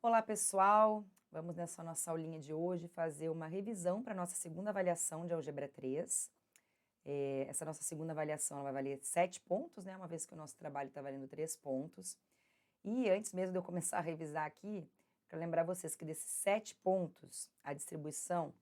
Olá, pessoal! Vamos nessa nossa aulinha de hoje fazer uma revisão para a nossa segunda avaliação de Álgebra 3. Essa nossa segunda avaliação ela vai valer 7 pontos, né? Uma vez que o nosso trabalho está valendo 3 pontos. E antes mesmo de eu começar a revisar aqui, quero lembrar vocês que desses 7 pontos, a distribuição,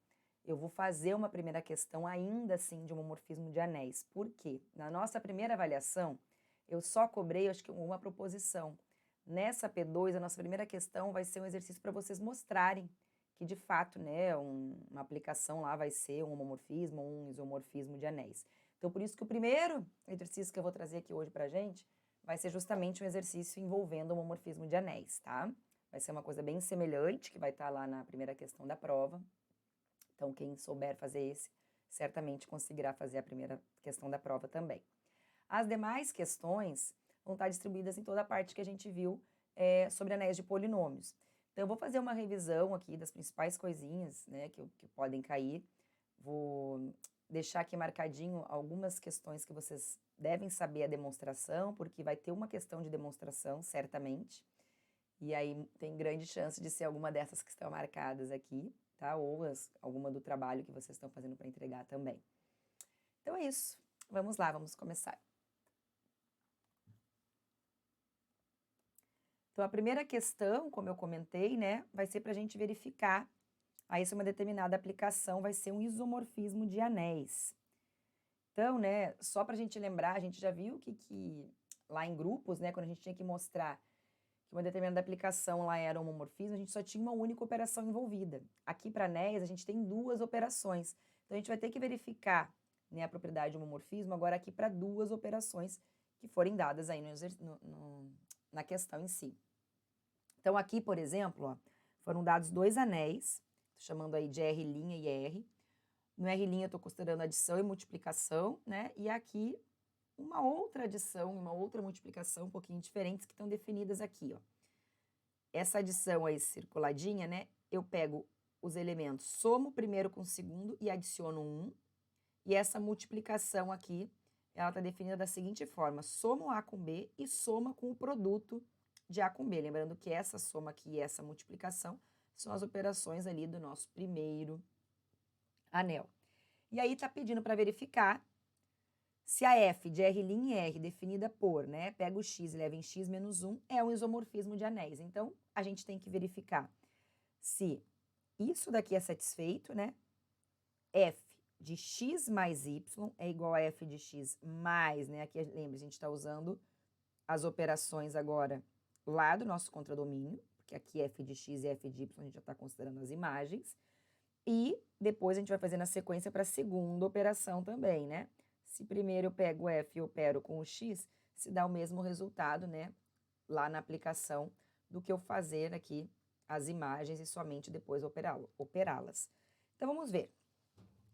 eu vou fazer uma primeira questão ainda assim de homomorfismo de anéis. Por quê? Na nossa primeira avaliação, eu só cobrei, acho que uma proposição. Nessa P2, a nossa primeira questão vai ser um exercício para vocês mostrarem que, de fato, né, uma aplicação lá vai ser um homomorfismo ou um isomorfismo de anéis. Então, por isso que o primeiro exercício que eu vou trazer aqui hoje para a gente vai ser justamente um exercício envolvendo homomorfismo de anéis, tá? Vai ser uma coisa bem semelhante, que vai estar lá na primeira questão da prova. Então, quem souber fazer esse, certamente conseguirá fazer a primeira questão da prova também. As demais questões vão estar distribuídas em toda a parte que a gente viu sobre anéis de polinômios. Então, eu vou fazer uma revisão aqui das principais coisinhas, né, que podem cair. Vou deixar aqui marcadinho algumas questões que vocês devem saber a demonstração, porque vai ter uma questão de demonstração, certamente. E aí tem grande chance de ser alguma dessas que estão marcadas aqui, tá? Ou alguma do trabalho que vocês estão fazendo para entregar também. Então é isso. Vamos lá, vamos começar. Então, a primeira questão, como eu comentei, né, vai ser para a gente verificar aí se uma determinada aplicação vai ser um isomorfismo de anéis. Então, né, só para a gente lembrar, a gente já viu que lá em grupos, né, quando a gente tinha que mostrar que uma determinada aplicação lá era homomorfismo, a gente só tinha uma única operação envolvida. Aqui para anéis, a gente tem duas operações. Então, a gente vai ter que verificar, né, a propriedade de homomorfismo agora aqui para duas operações que forem dadas aí na questão em si. Então, aqui, por exemplo, ó, foram dados dois anéis, tô chamando aí de R' e R. No R' eu estou considerando adição e multiplicação, né? E aqui, uma outra adição e uma outra multiplicação um pouquinho diferentes que estão definidas aqui, ó. Essa adição aí circuladinha, né? Eu pego os elementos, somo o primeiro com o segundo e adiciono 1. E essa multiplicação aqui, ela está definida da seguinte forma: somo A com B e soma com o produto de A com B. Lembrando que essa soma aqui e essa multiplicação são as operações ali do nosso primeiro anel. E aí está pedindo para verificar se a f de R' e R definida por, né, pega o x e leva em x menos 1, é um isomorfismo de anéis. Então, a gente tem que verificar se isso daqui é satisfeito, né? F de x mais y é igual a f de x mais, né? Aqui, lembra, a gente está usando as operações agora lá do nosso contradomínio, porque aqui f de x e f de y a gente já está considerando as imagens. E depois a gente vai fazer na sequência para a segunda operação também, né? Se primeiro eu pego o f e opero com o x, se dá o mesmo resultado, né? Lá na aplicação do que eu fazer aqui as imagens e somente depois operá-las. Então, vamos ver.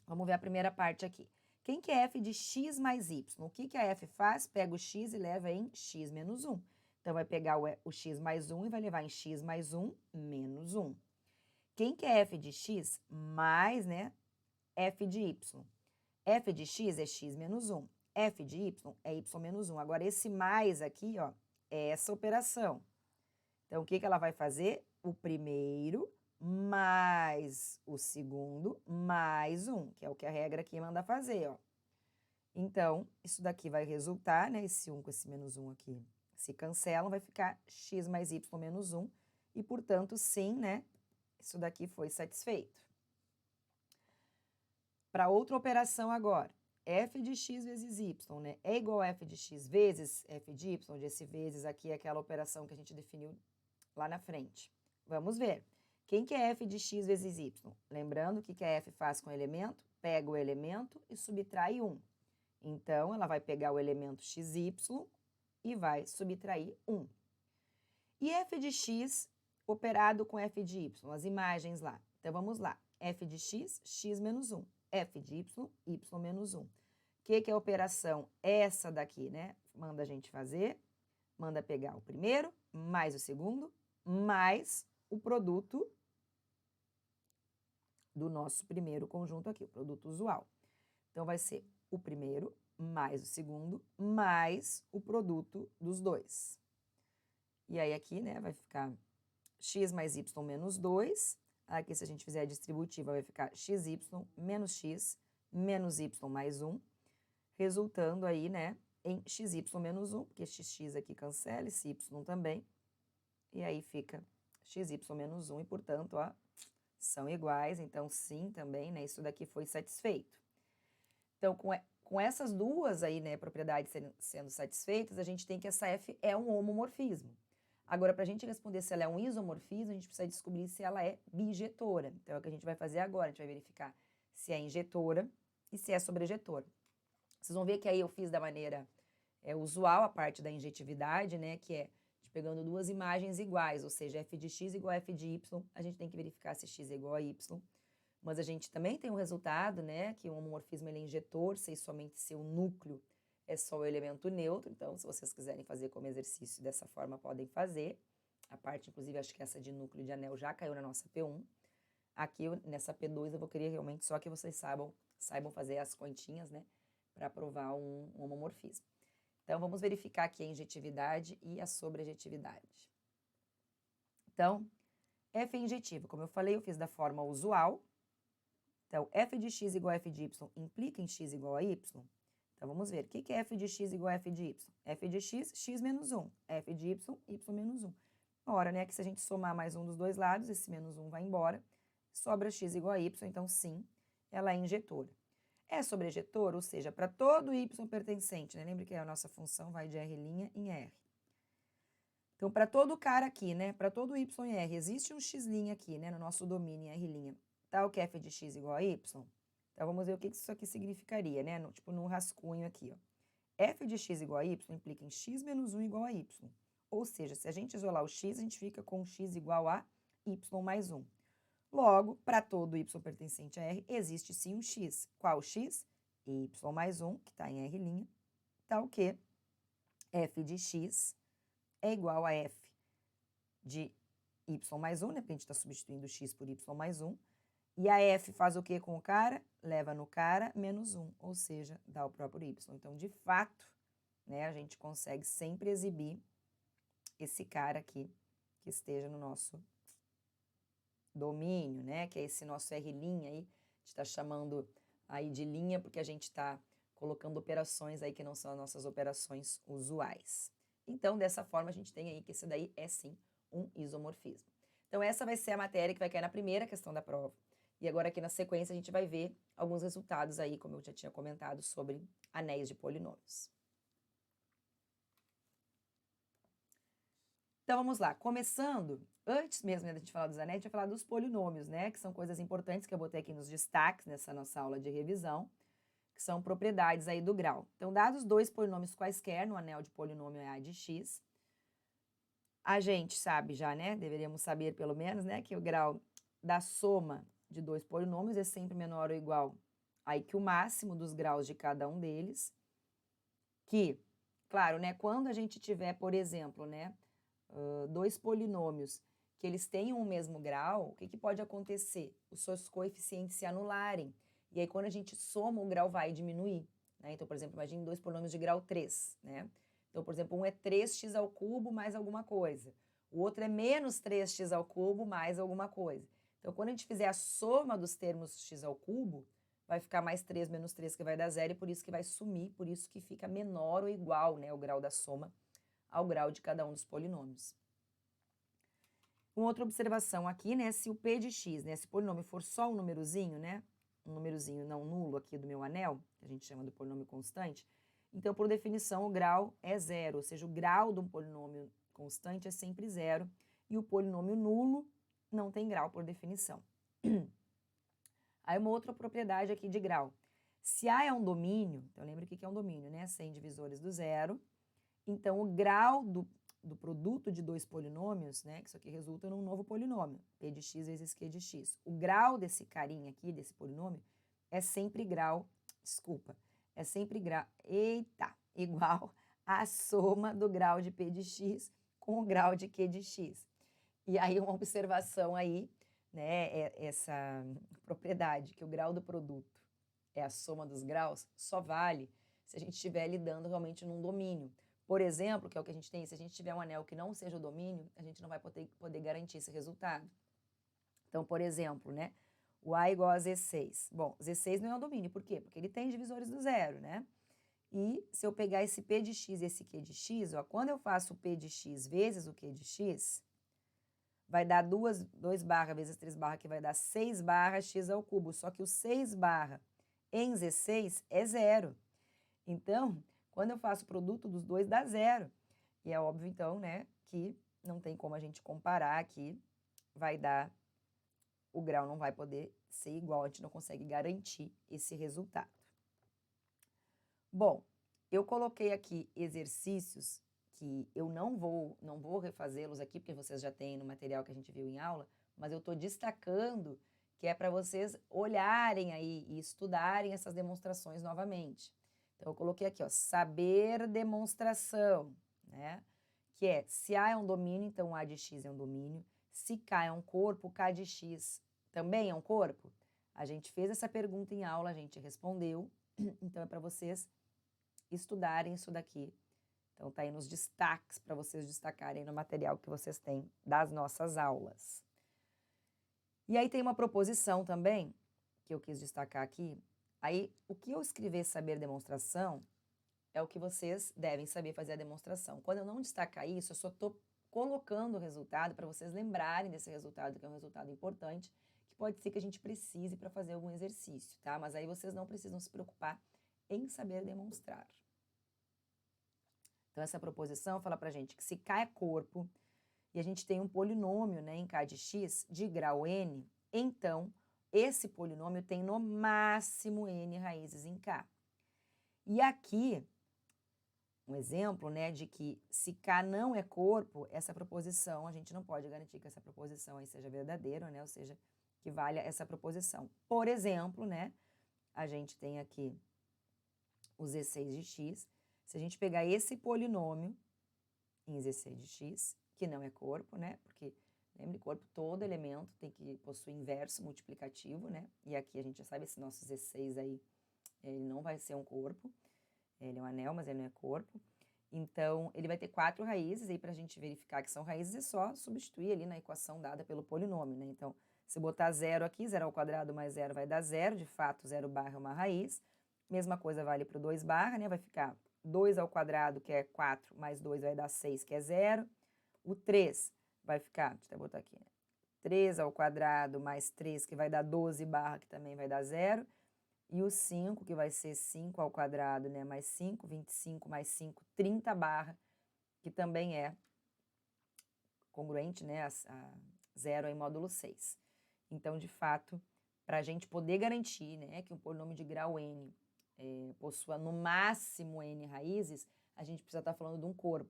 Vamos ver a primeira parte aqui. Quem que é f de x mais y? O que a f faz? Pega o x e leva em x menos 1. Então, vai pegar o x mais 1 e vai levar em x mais 1 menos 1. Quem que é f de x mais, né, f de y? F de x é x menos 1. F de y é y menos 1. Agora, esse mais aqui, ó, é essa operação. Então, o que ela vai fazer? O primeiro mais o segundo mais 1, que é o que a regra aqui manda fazer, ó. Então, isso daqui vai resultar, né, esse 1 com esse menos 1 aqui se cancelam, vai ficar x mais y menos 1, e, portanto, sim, né, isso daqui foi satisfeito. Para outra operação agora, f de x vezes y, né, é igual a f de x vezes f de y, onde esse vezes aqui é aquela operação que a gente definiu lá na frente. Vamos ver. Quem que é f de x vezes y? Lembrando o que a f faz com o elemento? Pega o elemento e subtrai 1. Então, ela vai pegar o elemento xy e vai subtrair 1. E f de x operado com f de y, as imagens lá. Então, vamos lá. F de x, x menos 1. F de y, y menos 1. O que é a operação? Essa daqui, né? Manda a gente fazer, manda pegar o primeiro, mais o segundo, mais o produto do nosso primeiro conjunto aqui, o produto usual. Então, vai ser o primeiro mais o segundo, mais o produto dos dois. E aí aqui, né, vai ficar x mais y menos 2. Aqui, se a gente fizer a distributiva, vai ficar xy menos x menos y mais 1, resultando aí, né, em xy menos 1, porque xx aqui cancela, esse y também, e aí fica xy menos 1, e, portanto, ó, são iguais, então, sim, também, né, isso daqui foi satisfeito. Então, com essas duas aí, né, propriedades sendo satisfeitas, a gente tem que essa F é um homomorfismo. Agora, para a gente responder se ela é um isomorfismo, a gente precisa descobrir se ela é bijetora. Então, é o que a gente vai fazer agora, a gente vai verificar se é injetora e se é sobrejetora. Vocês vão ver que aí eu fiz da maneira usual a parte da injetividade, né, que é pegando duas imagens iguais, ou seja, f de x igual a f de y, a gente tem que verificar se x é igual a y. Mas a gente também tem um resultado, né, que o homomorfismo ele é injetor, se somente seu núcleo é só o elemento neutro. Então, se vocês quiserem fazer como exercício dessa forma, podem fazer. A parte, inclusive, acho que essa de núcleo de anel já caiu na nossa P1. Aqui, nessa P2, eu vou querer realmente só que vocês saibam fazer as continhas, né, para provar um homomorfismo. Então, vamos verificar aqui a injetividade e a sobrejetividade. Então, f é injetivo. Como eu falei, eu fiz da forma usual. Então, f de x igual a f de y implica em x igual a y? Então, vamos ver. O que é f de x igual a f de y? f de x, x menos 1. f de y, y menos 1. Ora, né, que se a gente somar mais um dos dois lados, esse menos 1 vai embora. Sobra x igual a y, então, sim, ela é injetora. É sobrejetor, ou seja, para todo y pertencente, né? Lembra que a nossa função vai de R' em R. Então, para todo cara aqui, né? Para todo y em R, existe um x' aqui, né? No nosso domínio em R'. Tal que f de x igual a y. Então, vamos ver o que isso aqui significaria, né? Tipo, num rascunho aqui, ó. f de x igual a y implica em x menos 1 igual a y. Ou seja, se a gente isolar o x, a gente fica com x igual a y mais 1. Logo, para todo y pertencente a R, existe sim um x. Qual x? Y mais 1, que está em R', tal que f de x é igual a f de y mais 1, né? Porque a gente está substituindo x por y mais 1. E a f faz o que com o cara? Leva no cara menos 1, ou seja, dá o próprio y. Então, de fato, né, a gente consegue sempre exibir esse cara aqui que esteja no nosso domínio, né, que é esse nosso R' aí, a gente está chamando aí de linha porque a gente está colocando operações aí que não são as nossas operações usuais. Então, dessa forma, a gente tem aí que esse daí é sim um isomorfismo. Então, essa vai ser a matéria que vai cair na primeira questão da prova. E agora aqui na sequência a gente vai ver alguns resultados aí, como eu já tinha comentado, sobre anéis de polinômios. Então, vamos lá. Começando, antes mesmo de a gente falar dos anéis, a gente vai falar dos polinômios, né? Que são coisas importantes que eu botei aqui nos destaques nessa nossa aula de revisão, que são propriedades aí do grau. Então, dados dois polinômios quaisquer no anel de polinômio A de x, a gente sabe já, né? Deveríamos saber pelo menos, né? Que o grau da soma de dois polinômios é sempre menor ou igual aí que o máximo dos graus de cada um deles. Que, claro, né? Quando a gente tiver, por exemplo, né? Dois polinômios que eles tenham o mesmo grau, o que pode acontecer? Os seus coeficientes se anularem. E aí, quando a gente soma, o grau vai diminuir. Né? Então, por exemplo, imagine dois polinômios de grau 3. Né? Então, por exemplo, um é 3x ao cubo mais alguma coisa. O outro é menos 3x ao cubo mais alguma coisa. Então, quando a gente fizer a soma dos termos x ao cubo, vai ficar mais 3 menos 3, que vai dar zero, e por isso que vai sumir, por isso que fica menor ou igual, né, o grau da soma ao grau de cada um dos polinômios. Uma outra observação aqui, né, se o p de x, né, se o polinômio for só um númerozinho, né, um númerozinho não nulo aqui do meu anel, que a gente chama do polinômio constante, então, por definição, o grau é zero, ou seja, o grau de um polinômio constante é sempre zero, e o polinômio nulo não tem grau, por definição. Aí, uma outra propriedade aqui de grau. Se A é um domínio, então lembra o que é um domínio, né, sem divisores do zero, então, o grau do produto de dois polinômios, né, que isso aqui resulta num novo polinômio, p de x vezes q de x. O grau desse carinha aqui, desse polinômio, é sempre grau, é sempre grau, igual à soma do grau de p de x com o grau de q de x. E aí, uma observação aí, né, essa propriedade, que o grau do produto é a soma dos graus, só vale se a gente estiver lidando realmente num domínio. Por exemplo, que é o que a gente tem, se a gente tiver um anel que não seja o domínio, a gente não vai poder garantir esse resultado. Então, por exemplo, né, o A igual a Z6. Bom, Z6 não é o domínio, por quê? Porque ele tem divisores do zero, né? E se eu pegar esse P de x e esse Q de x, ó, quando eu faço o P de x vezes o Q de x, vai dar 2 barra vezes 3 barra, que vai dar 6 barra x ao cubo. Só que o 6 barra em Z6 é zero. Então, quando eu faço o produto dos dois, dá zero. E é óbvio, então, né, que não tem como a gente comparar aqui, vai dar, o grau não vai poder ser igual, a gente não consegue garantir esse resultado. Bom, eu coloquei aqui exercícios que eu não vou refazê-los aqui, porque vocês já têm no material que a gente viu em aula, mas eu estou destacando que é para vocês olharem aí e estudarem essas demonstrações novamente. Então, eu coloquei aqui, ó, saber demonstração, né? Que é, se A é um domínio, então A de x é um domínio. Se K é um corpo, K de x também é um corpo? A gente fez essa pergunta em aula, a gente respondeu, então é para vocês estudarem isso daqui. Então, tá aí nos destaques para vocês destacarem no material que vocês têm das nossas aulas. E aí tem uma proposição também, que eu quis destacar aqui. Aí, o que eu escrever saber demonstração é o que vocês devem saber fazer a demonstração. Quando eu não destacar isso, eu só estou colocando o resultado para vocês lembrarem desse resultado, que é um resultado importante, que pode ser que a gente precise para fazer algum exercício, tá? Mas aí vocês não precisam se preocupar em saber demonstrar. Então, essa proposição fala pra gente que se K é corpo e a gente tem um polinômio, né, em K de x de grau n, então esse polinômio tem no máximo n raízes em K. E aqui, um exemplo, né, de que se K não é corpo, essa proposição, a gente não pode garantir que essa proposição aí seja verdadeira, né, ou seja, que valha essa proposição. Por exemplo, né, a gente tem aqui o Z6 de x. Se a gente pegar esse polinômio em Z6 de x, que não é corpo, né? Porque, lembre, corpo, todo elemento tem que possuir inverso multiplicativo, né? E aqui a gente já sabe, esse nosso Z6 aí, ele não vai ser um corpo. Ele é um anel, mas ele não é corpo. Então, ele vai ter 4 raízes, aí para a gente verificar que são raízes, é só substituir ali na equação dada pelo polinômio, né? Então, se botar zero aqui, zero ao quadrado mais zero vai dar zero, de fato, 0 barra é uma raiz. Mesma coisa vale para o 2 barra, né? Vai ficar 2 ao quadrado, que é 4, mais 2 vai dar 6, que é 0. O 3 vai ficar, deixa eu até botar aqui, né? 3 ao quadrado mais 3, que vai dar 12 barra, que também vai dar 0. E o 5, que vai ser 5 ao quadrado, né? Mais 5, 25 mais 5, 30 barra, que também é congruente, né? A 0 em módulo 6. Então, de fato, para a gente poder garantir, né, que um polinômio de grau n possua no máximo n raízes, a gente precisa estar falando de um corpo.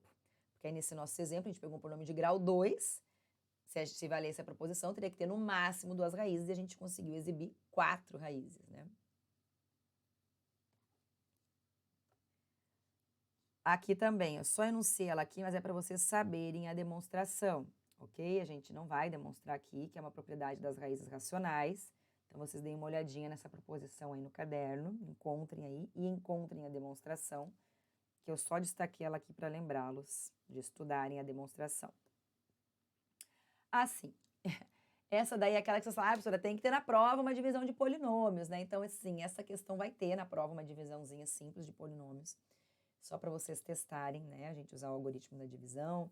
Porque aí nesse nosso exemplo, a gente pegou um polinômio de grau 2, se valesse a proposição, teria que ter no máximo 2 raízes, e a gente conseguiu exibir 4 raízes, né? Aqui também, eu só enunciei ela aqui, mas é para vocês saberem a demonstração, ok? A gente não vai demonstrar aqui, que é uma propriedade das raízes racionais. Então, vocês deem uma olhadinha nessa proposição aí no caderno, encontrem aí e encontrem a demonstração, que eu só destaquei ela aqui para lembrá-los de estudarem a demonstração. Assim, essa daí é aquela que vocês falam, professora, tem que ter na prova uma divisão de polinômios, né? Então, assim, essa questão vai ter na prova uma divisãozinha simples de polinômios, só para vocês testarem, né? A gente usar o algoritmo da divisão.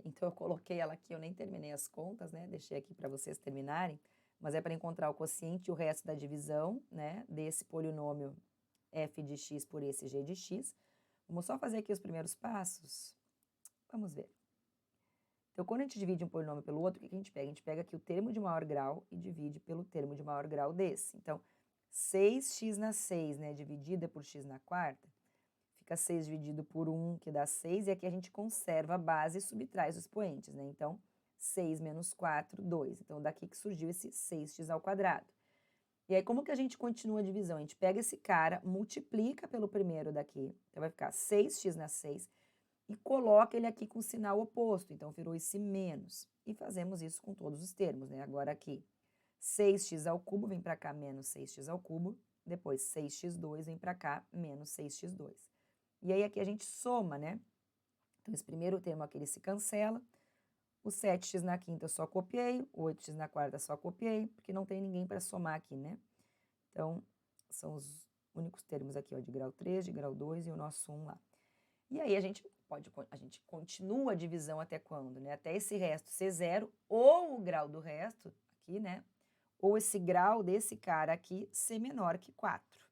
Então, eu coloquei ela aqui, eu nem terminei as contas, né? Deixei aqui para vocês terminarem, mas é para encontrar o quociente e o resto da divisão, né? Desse polinômio f de x por esse g de x. Vamos só fazer aqui os primeiros passos? Vamos ver. Então, quando a gente divide um polinômio pelo outro, o que a gente pega? A gente pega aqui o termo de maior grau e divide pelo termo de maior grau desse. Então, 6x na 6, né? Dividida por x na quarta, fica 6 dividido por 1, que dá 6, e aqui a gente conserva a base e subtrai os expoentes, né? Então, 6 menos 4, 2. Então, daqui que surgiu esse 6x ao quadrado. E aí, como que a gente continua a divisão? A gente pega esse cara, multiplica pelo primeiro daqui, então vai ficar 6x na 6, e coloca ele aqui com o sinal oposto, então virou esse menos. E fazemos isso com todos os termos, né? Agora aqui, 6x ao cubo vem para cá, menos 6x ao cubo, depois 6x2 vem para cá, menos 6x2. E aí aqui a gente soma, né? Então, esse primeiro termo aqui, ele se cancela. O 7x na quinta eu só copiei, o 8x na quarta só copiei, porque não tem ninguém para somar aqui, né? Então, são os únicos termos aqui, ó, de grau 3, de grau 2 e o nosso 1 lá. E aí a gente continua a divisão até quando, né? Até esse resto ser zero, ou o grau do resto, aqui, né? Ou esse grau desse cara aqui ser menor que 4.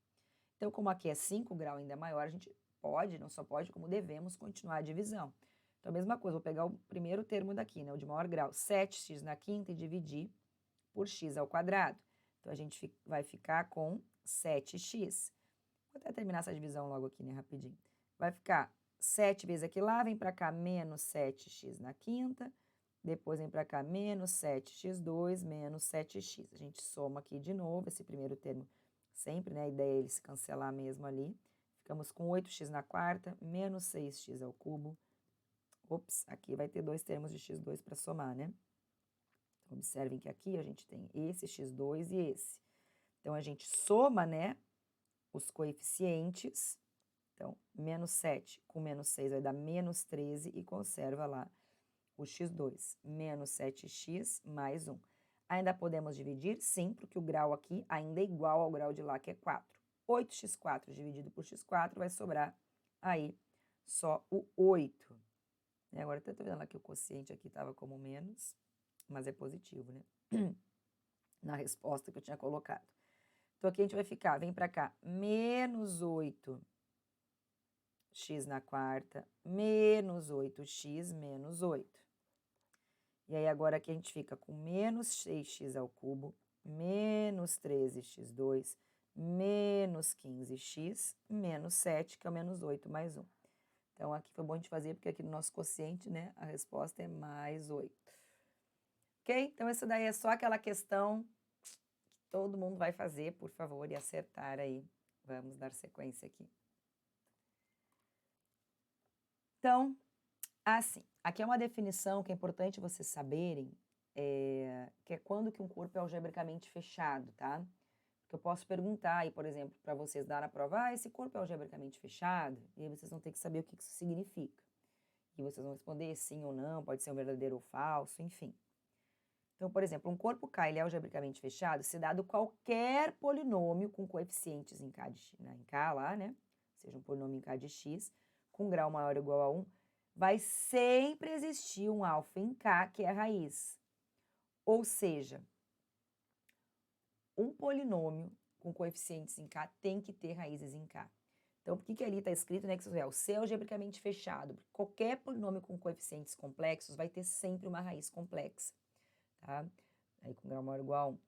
Então, como aqui é 5, o grau ainda é maior, a gente pode, não só pode, como devemos continuar a divisão. Então, a mesma coisa, vou pegar o primeiro termo daqui, né? O de maior grau, 7x na quinta e dividir por x ao quadrado. Então, a gente vai ficar com 7x. Vou até terminar essa divisão logo aqui, né, rapidinho. Vai ficar 7 vezes aqui lá, vem para cá menos 7x na quinta, depois vem para cá menos 7x2 menos 7x. A gente soma aqui de novo esse primeiro termo, sempre, né, a ideia é ele se cancelar mesmo ali. Ficamos com 8x na quarta, menos 6x ao cubo. Ops, aqui vai ter dois termos de x2 para somar, né? Então, observem que aqui a gente tem esse x2 e esse. Então, a gente soma, né, os coeficientes. Então, menos 7 com menos 6 vai dar menos 13 e conserva lá o x2. Menos 7x mais 1. Ainda podemos dividir? Sim, porque o grau aqui ainda é igual ao grau de lá, que é 4. 8x4 dividido por x4 vai sobrar aí só o 8. Agora, até estou vendo lá que o quociente aqui estava como menos, mas é positivo, né? Na resposta que eu tinha colocado. Então, aqui a gente vai ficar, vem para cá, menos 8x na quarta, menos 8x menos 8. E aí, agora aqui a gente fica com menos 6x ao cubo, menos 13x2, menos 15x, menos 7, que é o menos 8 mais 1. Então, aqui foi bom a gente fazer, porque aqui no nosso quociente, né, a resposta é mais 8. Ok? Então, essa daí é só aquela questão que todo mundo vai fazer, por favor, e acertar aí. Vamos dar sequência aqui. Então, assim, aqui é uma definição que é importante vocês saberem, que é quando que um corpo é algebricamente fechado, tá? Porque eu posso perguntar aí, por exemplo, para vocês dar na prova, esse corpo é algebricamente fechado? E aí vocês vão ter que saber o que isso significa. E vocês vão responder sim ou não, pode ser um verdadeiro ou falso, enfim. Então, por exemplo, um corpo K ele é algebricamente fechado se dado qualquer polinômio com coeficientes em K lá, né? Seja um polinômio em K de x, com grau maior ou igual a 1, vai sempre existir um alfa em K, que é a raiz. Ou seja, um polinômio com coeficientes em K tem que ter raízes em K. Então, por que ali está escrito, né, que o C é algebricamente fechado? Porque qualquer polinômio com coeficientes complexos vai ter sempre uma raiz complexa, tá? Aí com grau maior ou igual a 1.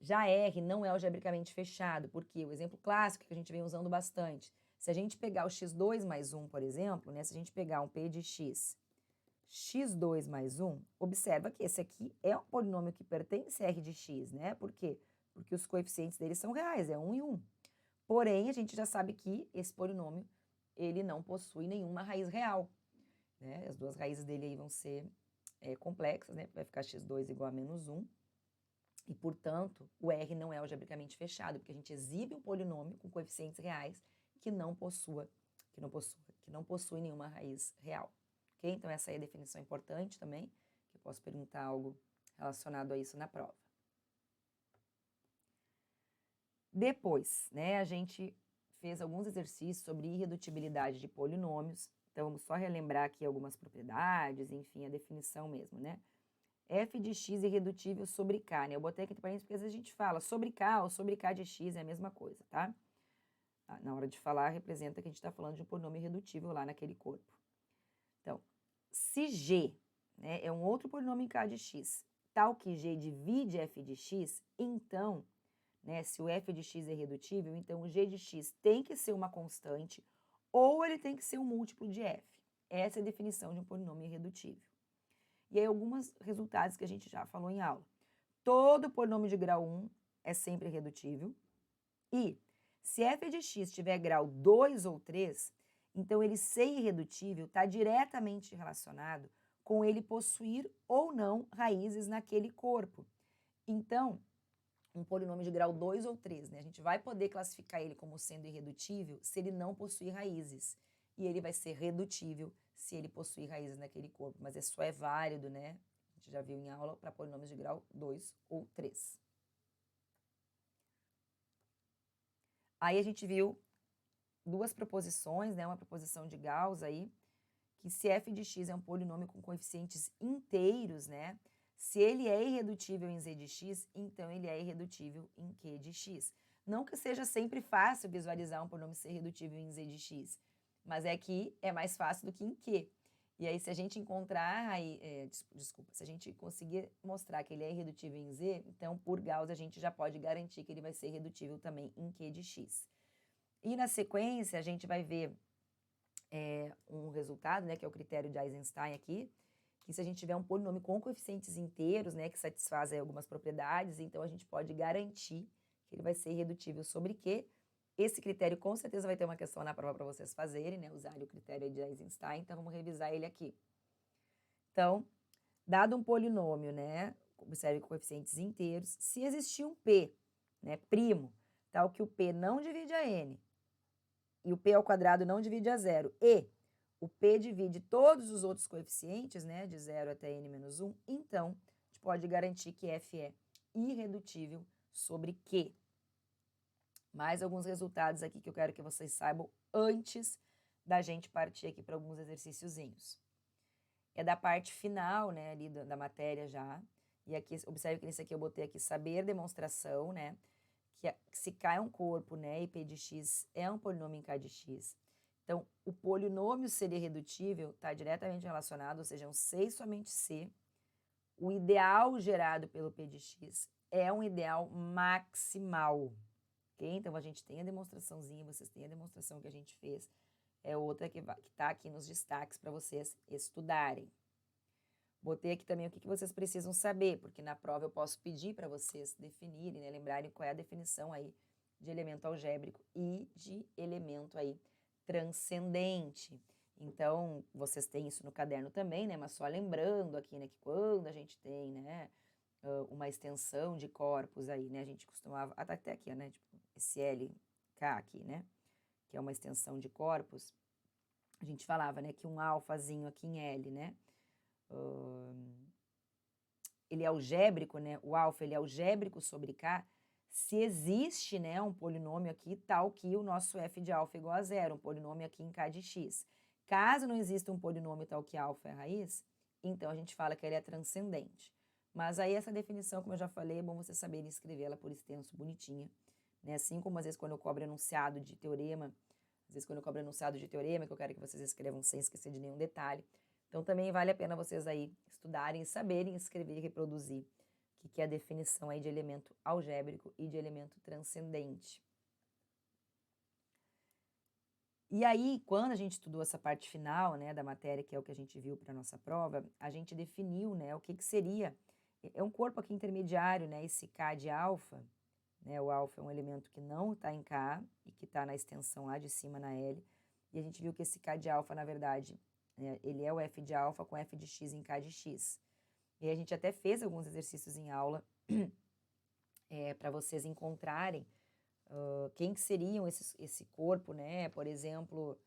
Já R não é algebricamente fechado, porque o exemplo clássico que a gente vem usando bastante, se a gente pegar o x2 mais 1, por exemplo, né, se a gente pegar um p de x, x2 mais 1, observa que esse aqui é um polinômio que pertence a R de x, né? Por quê? Porque os coeficientes dele são reais, é 1 e 1. Porém, a gente já sabe que esse polinômio, ele não possui nenhuma raiz real, né? As duas raízes dele aí vão ser complexas, né? Vai ficar x2 igual a menos 1. E, portanto, o R não é algebricamente fechado, porque a gente exibe um polinômio com coeficientes reais que não possui nenhuma raiz real. Ok? Então, essa aí é a definição importante também, que eu posso perguntar algo relacionado a isso na prova. Depois, né, a gente fez alguns exercícios sobre irredutibilidade de polinômios. Então, vamos só relembrar aqui algumas propriedades, enfim, a definição mesmo, né? F de x é irredutível sobre K, né? Eu botei aqui entre parênteses porque às vezes a gente fala sobre K ou sobre K de x é a mesma coisa, tá? Na hora de falar, representa que a gente está falando de um polinômio irredutível lá naquele corpo. Então, se G, né, é um outro polinômio em K de x, tal que G divide F de x, então, né, se o F de x é irredutível, então o G de x tem que ser uma constante ou ele tem que ser um múltiplo de F. Essa é a definição de um polinômio irredutível. E aí, alguns resultados que a gente já falou em aula. Todo polinômio de grau 1 é sempre irredutível. E, se f de x tiver grau 2 ou 3, então ele ser irredutível está diretamente relacionado com ele possuir ou não raízes naquele corpo. Então, um polinômio de grau 2 ou 3, né? A gente vai poder classificar ele como sendo irredutível se ele não possuir raízes. e ele vai ser redutível se ele possuir raízes naquele corpo, mas isso só é válido, né? A gente já viu em aula para polinômios de grau 2 ou 3. Aí a gente viu duas proposições, né? Uma proposição de Gauss aí, que se f de x é um polinômio com coeficientes inteiros, né? Se ele é irredutível em z de x, então ele é irredutível em q de x. Não que seja sempre fácil visualizar um polinômio ser irredutível em z de x, mas é que é mais fácil do que em q. E aí, se a gente encontrar, se a gente conseguir mostrar que ele é irredutível em z, então, por Gauss, a gente já pode garantir que ele vai ser irredutível também em q de x. E na sequência, a gente vai ver um resultado, né, que é o critério de Eisenstein aqui, que se a gente tiver um polinômio com coeficientes inteiros, né, que satisfaz algumas propriedades, então a gente pode garantir que ele vai ser irredutível sobre Q. Esse critério com certeza vai ter uma questão na prova para vocês fazerem, né, usarem o critério de Eisenstein, então vamos revisar ele aqui. Então, dado um polinômio, né, observe com coeficientes inteiros, se existir um P, né, primo, tal que o P não divide a N, e o P ao quadrado não divide a zero, e o P divide todos os outros coeficientes, né, de 0 até n menos 1, então, a gente pode garantir que F é irredutível sobre Q. Mais alguns resultados aqui que eu quero que vocês saibam antes da gente partir aqui para alguns exercíciozinhos. É da parte final, né, ali da matéria já, e aqui, observe que nesse aqui eu botei aqui saber demonstração, né, que se K é um corpo, né, e P de x é um polinômio em K de x. Então, o polinômio ser irredutível está diretamente relacionado, ou seja, um C e somente C. O ideal gerado pelo P de x é um ideal maximal. Okay? Então, a gente tem a demonstraçãozinha, vocês têm a demonstração que a gente fez. É outra que está aqui nos destaques para vocês estudarem. Botei aqui também o que vocês precisam saber, porque na prova eu posso pedir para vocês definirem, né, lembrarem qual é a definição aí de elemento algébrico e de elemento aí transcendente. Então, vocês têm isso no caderno também, né, mas só lembrando aqui, né, que quando a gente tem, né, uma extensão de corpos aí, né, a gente costumava, até aqui, né, tipo esse LK aqui, né, que é uma extensão de corpos, a gente falava, né, que um alfazinho aqui em L, né, ele é algébrico, né, o alfa ele é algébrico sobre K, se existe, né, um polinômio aqui tal que o nosso f de alfa é igual a zero, um polinômio aqui em K de x. Caso não exista um polinômio tal que alfa é raiz, então a gente fala que ele é transcendente. Mas aí essa definição, como eu já falei, é bom vocês saberem escrever ela por extenso, bonitinha. Né? Assim como às vezes quando eu cobro enunciado de teorema, que eu quero que vocês escrevam sem esquecer de nenhum detalhe. Então também vale a pena vocês aí estudarem, saberem escrever e reproduzir o que é a definição aí de elemento algébrico e de elemento transcendente. E aí, quando a gente estudou essa parte final, né, da matéria, que é o que a gente viu para a nossa prova, a gente definiu, né, o que seria, é um corpo aqui intermediário, né, esse K de alfa, né, o alfa é um elemento que não está em K e que está na extensão lá de cima na L, e a gente viu que esse K de alfa, na verdade, ele é o f de alfa com f de x em K de x. E a gente até fez alguns exercícios em aula para vocês encontrarem quem que seriam esse corpo, né? Por exemplo,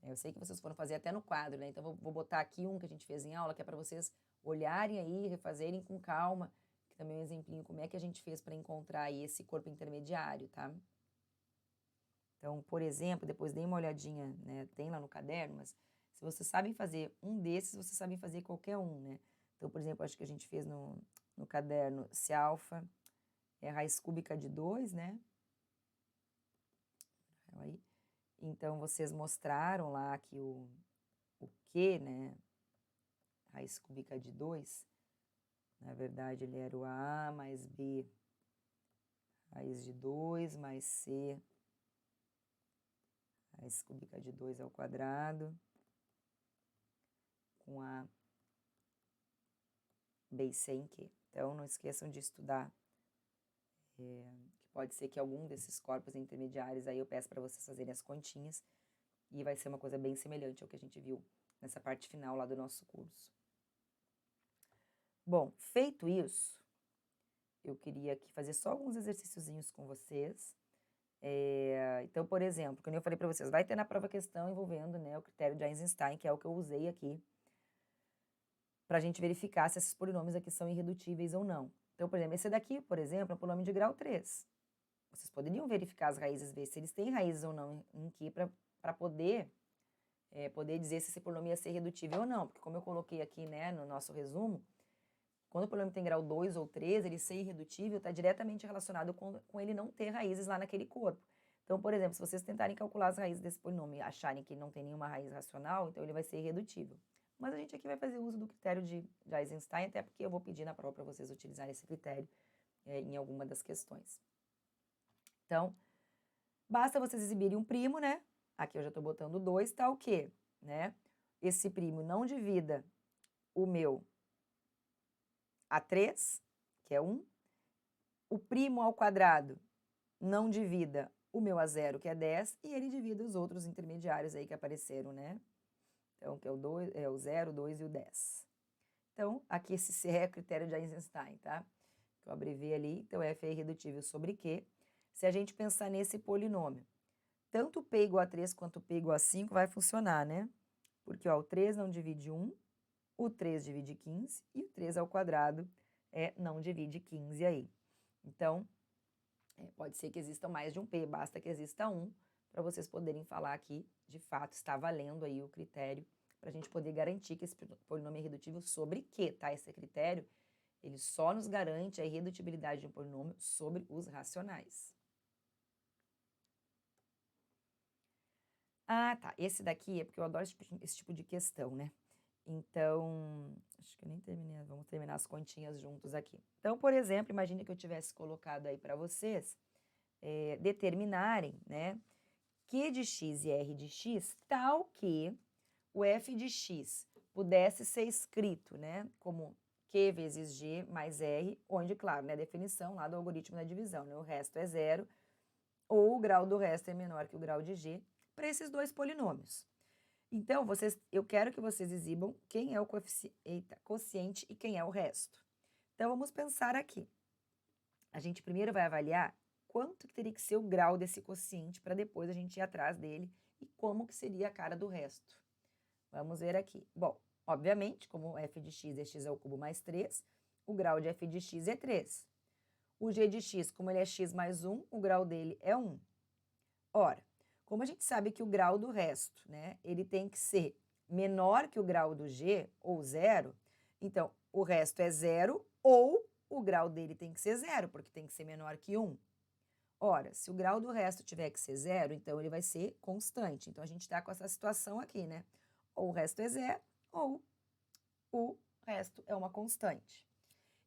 eu sei que vocês foram fazer até no quadro, né? Então, vou botar aqui um que a gente fez em aula, que é para vocês olharem aí, refazerem com calma, que também é um exemplinho como é que a gente fez para encontrar aí esse corpo intermediário, tá? Então, por exemplo, depois dei uma olhadinha, né? Tem lá no caderno, mas se vocês sabem fazer um desses, vocês sabem fazer qualquer um, né? Então, por exemplo, acho que a gente fez no caderno, se alfa é raiz cúbica de 2, né? Aí, então, vocês mostraram lá que o Q, né? Raiz cúbica de 2, na verdade, ele era o A mais B raiz de 2 mais C raiz cúbica de 2 ao quadrado com A, B e C em Q. Então, não esqueçam de estudar, que pode ser que algum desses corpos intermediários aí eu peço para vocês fazerem as continhas e vai ser uma coisa bem semelhante ao que a gente viu nessa parte final lá do nosso curso. Bom, feito isso, eu queria aqui fazer só alguns exercíciozinhos com vocês. Então, por exemplo, como eu falei para vocês, vai ter na prova questão envolvendo, né, o critério de Eisenstein, que é o que eu usei aqui, para a gente verificar se esses polinômios aqui são irredutíveis ou não. Então, por exemplo, esse daqui, por exemplo, é um polinômio de grau 3. Vocês poderiam verificar as raízes, ver se eles têm raízes ou não em Q para poder dizer se esse polinômio ia ser redutível ou não. Porque como eu coloquei aqui, né, no nosso resumo, quando o polinômio tem grau 2 ou 3, ele ser irredutível está diretamente relacionado com ele não ter raízes lá naquele corpo. Então, por exemplo, se vocês tentarem calcular as raízes desse polinômio e acharem que ele não tem nenhuma raiz racional, então ele vai ser irredutível. Mas a gente aqui vai fazer uso do critério de Eisenstein, até porque eu vou pedir na prova para vocês utilizarem esse critério em alguma das questões. Então, basta vocês exibirem um primo, né? Aqui eu já estou botando 2, tá o quê? Né? Esse primo não divida o meu A3, que é 1. O primo ao quadrado não divida o meu A0, que é 10, e ele divida os outros intermediários aí que apareceram, né? Então, que é o 0, o 2 e o 10. Então, aqui esse C é o critério de Eisenstein, tá? Que eu abreviei ali. Então, F é irredutível sobre Q. Se a gente pensar nesse polinômio, tanto P igual a 3 quanto P igual a 5 vai funcionar, né? Porque ó, o 3 não divide 1, o 3 divide 15 e o 3 ao quadrado não divide 15 aí. Então, pode ser que existam mais de um P, basta que exista um, para vocês poderem falar que, de fato, está valendo aí o critério, para a gente poder garantir que esse polinômio é irredutível sobre Q, tá? Esse critério, ele só nos garante a irredutibilidade de um polinômio sobre os racionais. Ah, tá. Esse daqui é porque eu adoro esse tipo de questão, né? Então, acho que eu nem terminei, vamos terminar as continhas juntos aqui. Então, por exemplo, imagine que eu tivesse colocado aí para vocês determinarem, né, Q de x e R de x, tal que o f de x pudesse ser escrito, né, como Q vezes G mais R, onde, claro, né, a definição lá do algoritmo da divisão, né, o resto é zero, ou o grau do resto é menor que o grau de G, para esses dois polinômios. Então, eu quero que vocês exibam quem é o quociente e quem é o resto. Então, vamos pensar aqui. A gente primeiro vai avaliar quanto que teria que ser o grau desse quociente para depois a gente ir atrás dele e como que seria a cara do resto. Vamos ver aqui. Bom, obviamente, como f de x é x ao cubo mais 3, o grau de f de x é 3. O g de x, como ele é x mais 1, o grau dele é 1. Ora, como a gente sabe que o grau do resto, né, ele tem que ser menor que o grau do g, ou 0, então o resto é 0 ou o grau dele tem que ser 0, porque tem que ser menor que 1. Ora, se o grau do resto tiver que ser 0, então ele vai ser constante. Então a gente está com essa situação aqui, né? Ou o resto é 0, ou o resto é uma constante.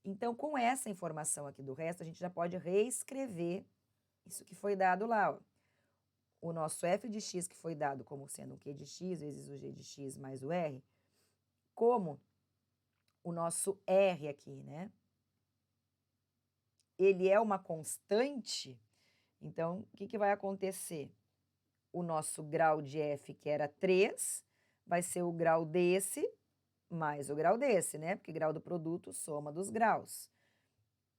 Então, com essa informação aqui do resto, a gente já pode reescrever isso que foi dado lá, ó. O nosso f de x, que foi dado como sendo o q de x vezes o g de x mais o r, como o nosso r aqui, né? Ele é uma constante, então, o que vai acontecer? O nosso grau de f, que era 3, vai ser o grau desse mais o grau desse, né? Porque grau do produto, soma dos graus.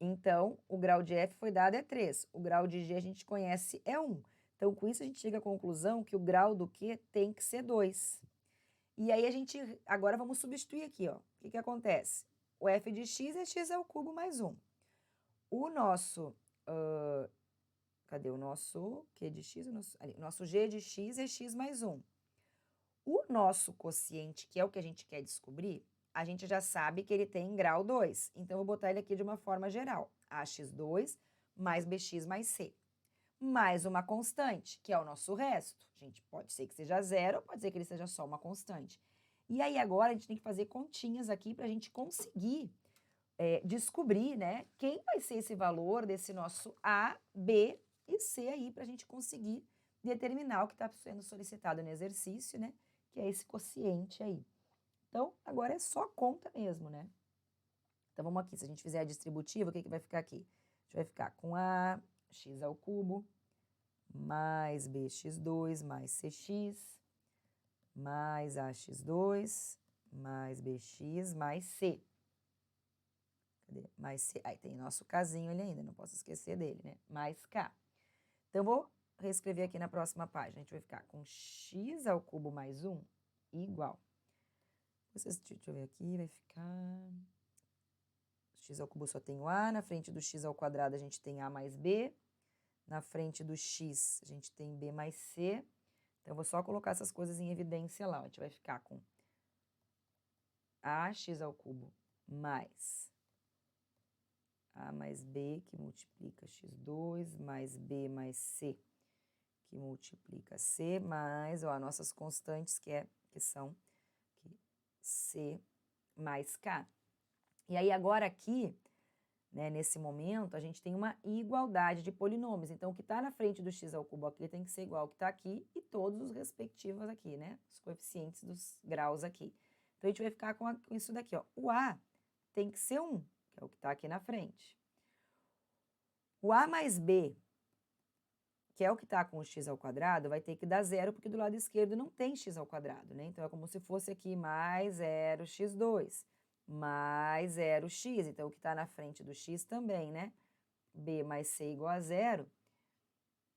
Então, o grau de f foi dado é 3. O grau de g a gente conhece é 1. Então, com isso, a gente chega à conclusão que o grau do Q tem que ser 2. E aí, agora vamos substituir aqui, ó. O que acontece? O f de x é x ao cubo mais 1. O nosso, cadê o nosso Q de x? Nosso g de x é x mais 1. O nosso quociente, que é o que a gente quer descobrir, a gente já sabe que ele tem grau 2. Então, eu vou botar ele aqui de uma forma geral. AX2 mais BX mais C. Mais uma constante, que é o nosso resto. Gente, pode ser que seja 0, pode ser que ele seja só uma constante. E aí, agora, a gente tem que fazer continhas aqui para a gente conseguir descobrir, né, quem vai ser esse valor desse nosso A, B e C aí, para a gente conseguir determinar o que está sendo solicitado no exercício, né, que é esse quociente aí. Então, agora é só conta mesmo, né? Então, vamos aqui, se a gente fizer a distributiva, o que vai ficar aqui? A gente vai ficar com a x ao cubo mais bx2 mais cx mais ax2 mais bx mais c. Cadê? Mais c. Aí tem nosso casinho ali ainda, não posso esquecer dele, né? Mais k. Então, vou reescrever aqui na próxima página. A gente vai ficar com x ao cubo mais 1 igual. Deixa eu ver aqui, vai ficar... X ao cubo só tem o a, na frente do x ao quadrado a gente tem a mais b, na frente do x a gente tem b mais c. Então, eu vou só colocar essas coisas em evidência lá. A gente vai ficar com ax ao cubo mais a mais b, que multiplica x2, mais b mais c, que multiplica c, mais, ó, nossas constantes, que são c mais k. E aí, agora aqui, né, nesse momento, a gente tem uma igualdade de polinômios. Então, o que está na frente do x ao cubo aqui tem que ser igual ao que está aqui e todos os respectivos aqui, né? Os coeficientes dos graus aqui. Então, a gente vai ficar com isso daqui, ó. O a tem que ser 1, que é o que está aqui na frente. O a mais b, que é o que está com o x ao quadrado, vai ter que dar 0, porque do lado esquerdo não tem x ao quadrado, né? Então, é como se fosse aqui mais 0 x2. Mais 0x, então o que está na frente do x também, né? b mais c igual a 0.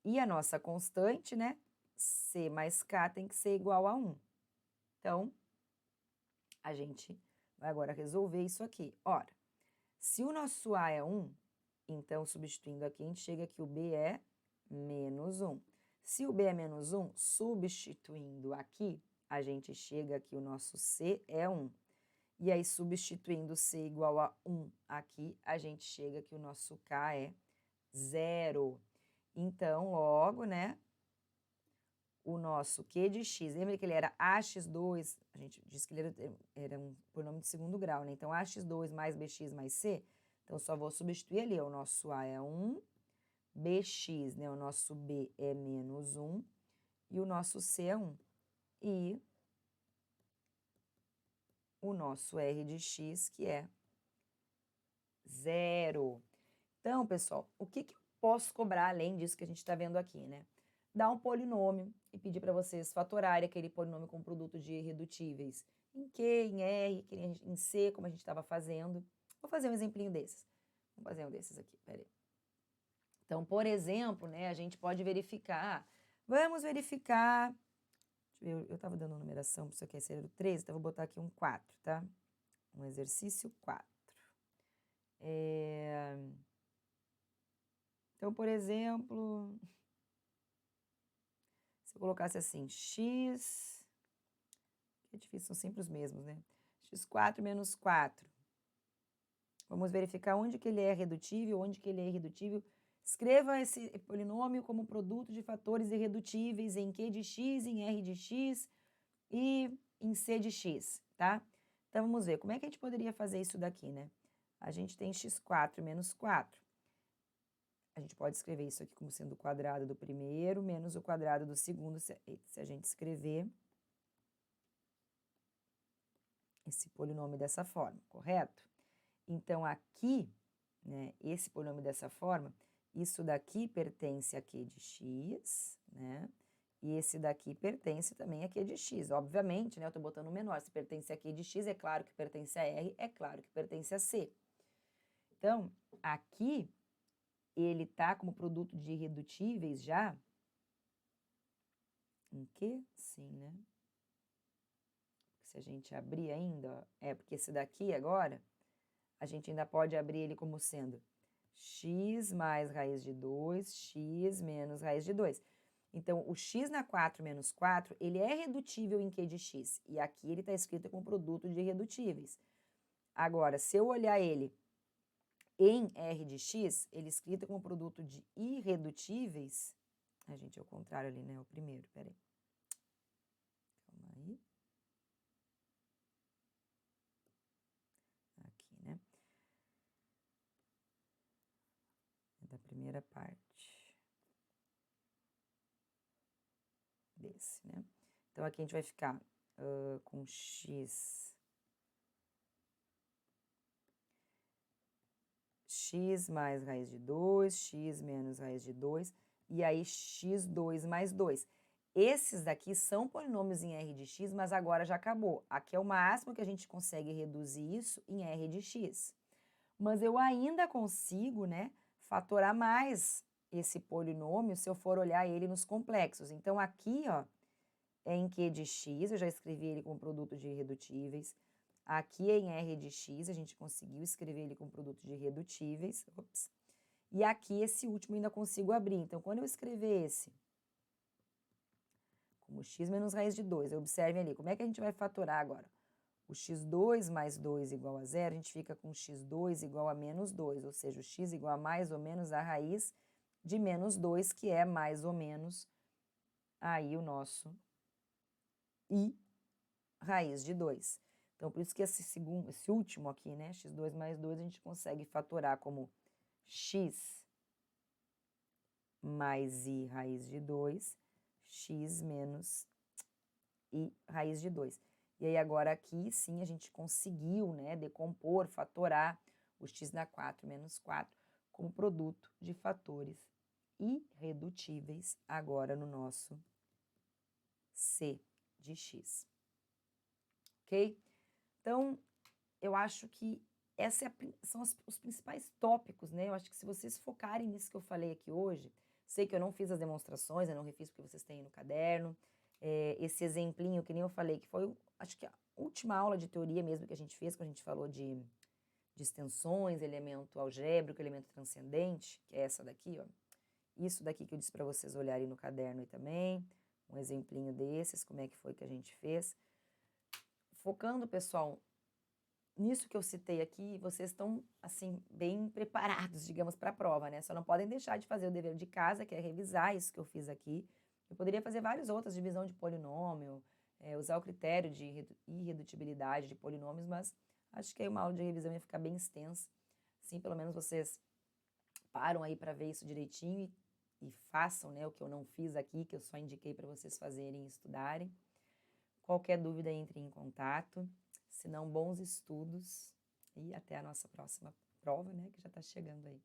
E a nossa constante, né? c mais k tem que ser igual a 1. Então, a gente vai agora resolver isso aqui. Ora, se o nosso a é 1, então, substituindo aqui, a gente chega que o b é menos 1. Se o b é menos 1, substituindo aqui, a gente chega que o nosso c é 1. E aí, substituindo c igual a 1 aqui, a gente chega que o nosso k é 0. Então, logo, né, o nosso q de x, lembra que ele era ax2, a gente disse que ele era um polinômio de segundo grau, né? Então, ax2 mais bx mais c, então, só vou substituir ali, ó, o nosso a é 1, bx, né, o nosso b é menos 1, e o nosso c é 1. E o nosso r de x, que é 0. Então, pessoal, o que eu posso cobrar além disso que a gente está vendo aqui, né? Dar um polinômio e pedir para vocês fatorarem aquele polinômio com produto de irredutíveis em Q, em R, em C, como a gente estava fazendo. Vou fazer um exemplinho desses. Vamos fazer um desses aqui, peraí. Então, por exemplo, né, a gente pode verificar. Vamos verificar. Deixa eu ver, eu estava dando numeração, isso aqui é ser o 13, então vou botar aqui um 4, tá? Um exercício 4. Então, por exemplo, se eu colocasse assim, x, que é difícil, são sempre os mesmos, né? x4 menos 4. Vamos verificar onde que ele é redutível, onde que ele é irredutível. Escreva esse polinômio como produto de fatores irredutíveis em Q de x, em R de x e em C de x, tá? Então, vamos ver, como é que a gente poderia fazer isso daqui, né? A gente tem x4 menos 4. A gente pode escrever isso aqui como sendo o quadrado do primeiro menos o quadrado do segundo, se a gente escrever esse polinômio dessa forma, correto? Então, aqui, né, esse polinômio dessa forma, isso daqui pertence a Q de x, né? E esse daqui pertence também a Q de x. Obviamente, né, eu estou botando um menor. Se pertence a Q de x, é claro que pertence a R, é claro que pertence a C. Então, aqui, ele tá como produto de irredutíveis já em Q? Sim, né? Se a gente abrir ainda, ó, porque esse daqui agora, a gente ainda pode abrir ele como sendo x mais raiz de 2, x menos raiz de 2. Então, o x na 4 menos 4, ele é redutível em Q de x. E aqui ele está escrito como produto de irredutíveis. Agora, se eu olhar ele em R de x, ele é escrito como produto de irredutíveis. A gente, é o contrário ali, né? O primeiro, peraí. Calma aí. Aqui, né? É da primeira parte. Desse, né? Então, aqui a gente vai ficar com x mais raiz de 2, x menos raiz de 2, e aí x2 mais 2. Esses daqui são polinômios em R de x, mas agora já acabou. Aqui é o máximo que a gente consegue reduzir isso em R de x. Mas eu ainda consigo, né, fatorar mais esse polinômio se eu for olhar ele nos complexos. Então, aqui, ó, é em Q de x, eu já escrevi ele como produto de irredutíveis. Aqui é em R de x, a gente conseguiu escrever ele como produto de irredutíveis. Ops. E aqui, esse último, ainda consigo abrir. Então, quando eu escrever esse como x menos raiz de 2, observem ali, como é que a gente vai fatorar agora? O x2 mais 2 igual a 0, a gente fica com x2 igual a menos 2, ou seja, o x igual a mais ou menos a raiz de menos 2, que é mais ou menos aí o nosso i raiz de 2. Então, por isso que esse último aqui, né, x2 mais 2, a gente consegue fatorar como x mais i raiz de 2, x menos i raiz de 2. E aí, agora aqui, sim, a gente conseguiu, né, decompor, fatorar o x na 4 menos 4 como produto de fatores irredutíveis agora no nosso C de x. Ok? Então, eu acho que são os principais tópicos, né? Eu acho que se vocês focarem nisso que eu falei aqui hoje, sei que eu não fiz as demonstrações, eu não refiz porque vocês têm no caderno, esse exemplinho que nem eu falei, que foi, acho que a última aula de teoria mesmo que a gente fez, quando a gente falou de extensões, elemento algébrico, elemento transcendente, que é essa daqui, ó. Isso daqui que eu disse para vocês olharem no caderno aí também, um exemplinho desses, como é que foi que a gente fez. Focando, pessoal, nisso que eu citei aqui, vocês estão, assim, bem preparados, digamos, para a prova, né? Só não podem deixar de fazer o dever de casa, que é revisar isso que eu fiz aqui. Eu poderia fazer várias outras, divisão de polinômio, usar o critério de irredutibilidade de polinômios, mas acho que aí uma aula de revisão ia ficar bem extensa. Assim, pelo menos vocês param aí para ver isso direitinho e façam, né, o que eu não fiz aqui, que eu só indiquei para vocês fazerem e estudarem. Qualquer dúvida, entre em contato. Se não, bons estudos e até a nossa próxima prova, né, que já está chegando aí.